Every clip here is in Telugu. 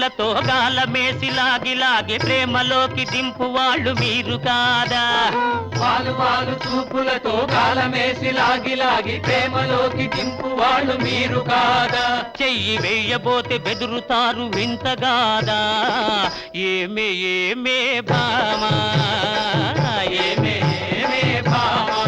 చూపులతో గాలమేసి లాగి లాగి ప్రేమలోకి దింపు వాళ్ళు మీరు కాదా వాలు వాలు చూపులతో గాలమేసి లాగి లాగి ప్రేమలోకి దింపు వాళ్ళు మీరు కాదా చెయ్యి వేయబోతే బెదురుతారు వింతగాదా ఏమే ఏమే భామా ఏమే ఏమే భామా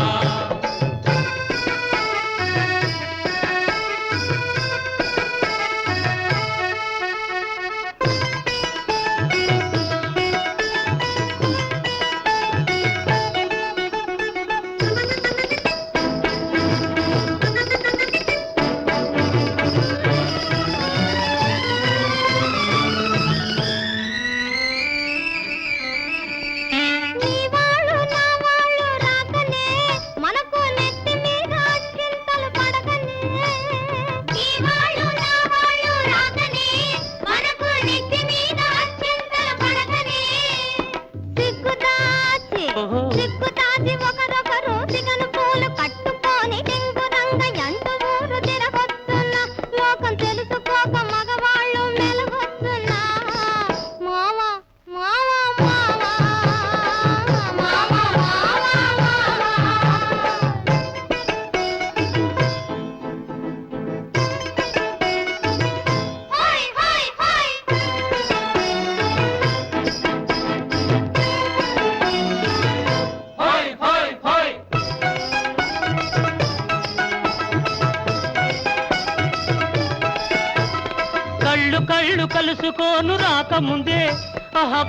కళ్ళు కలుసుకోను రాకముందే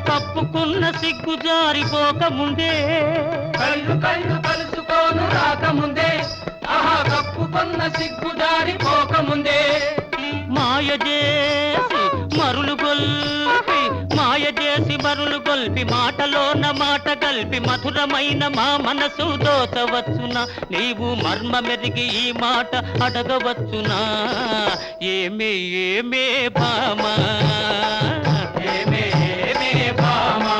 కప్పుకున్న సిగ్గు జారిపోకముందే కళ్ళు కలుసుకోను రాకముందే కప్పుకున్న సిగ్గు జారిపోకముందే మాయ చేసి మరులు గొల్పి మాటలోన మాట గల్పి మధురమైన మా మనసు దోచవచ్చునా నీవు మర్మ మెరిగి ఈ మాట అడగవచ్చునా ఏమే ఏమే భామా ఏమే ఏమే భామా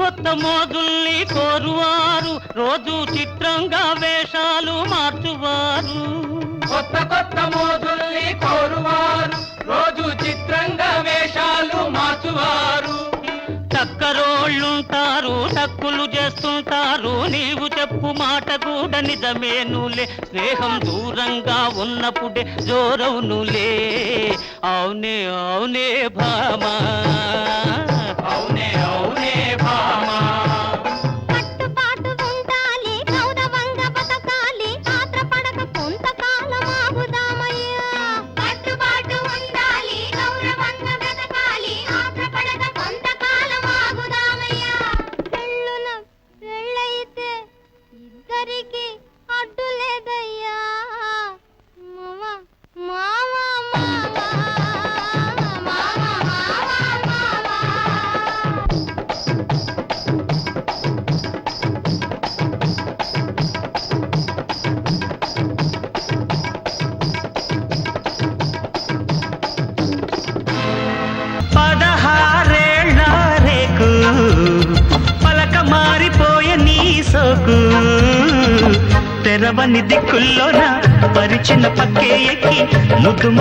కొత్త మోజుల్ని కోరువారు రోజు చిత్రంగా వేషాలు మార్చువారు కొత్త మోజుల్ని కోరువారు రోజు చిత్రంగా వేషాలు మార్చువారు చక్కరోళ్ళుంటారు టక్కులు చేస్తుంటారు నీవు చెప్పు మాట కూడా నిజమేనులే స్నేహం దూరంగా ఉన్నప్పుడే జోరవునులే అవునే అవునే భామా అవునే అవునే భామా తెరవని దిక్కుల్లోన పరిచిన పక్కే ఎక్కి ముద్దు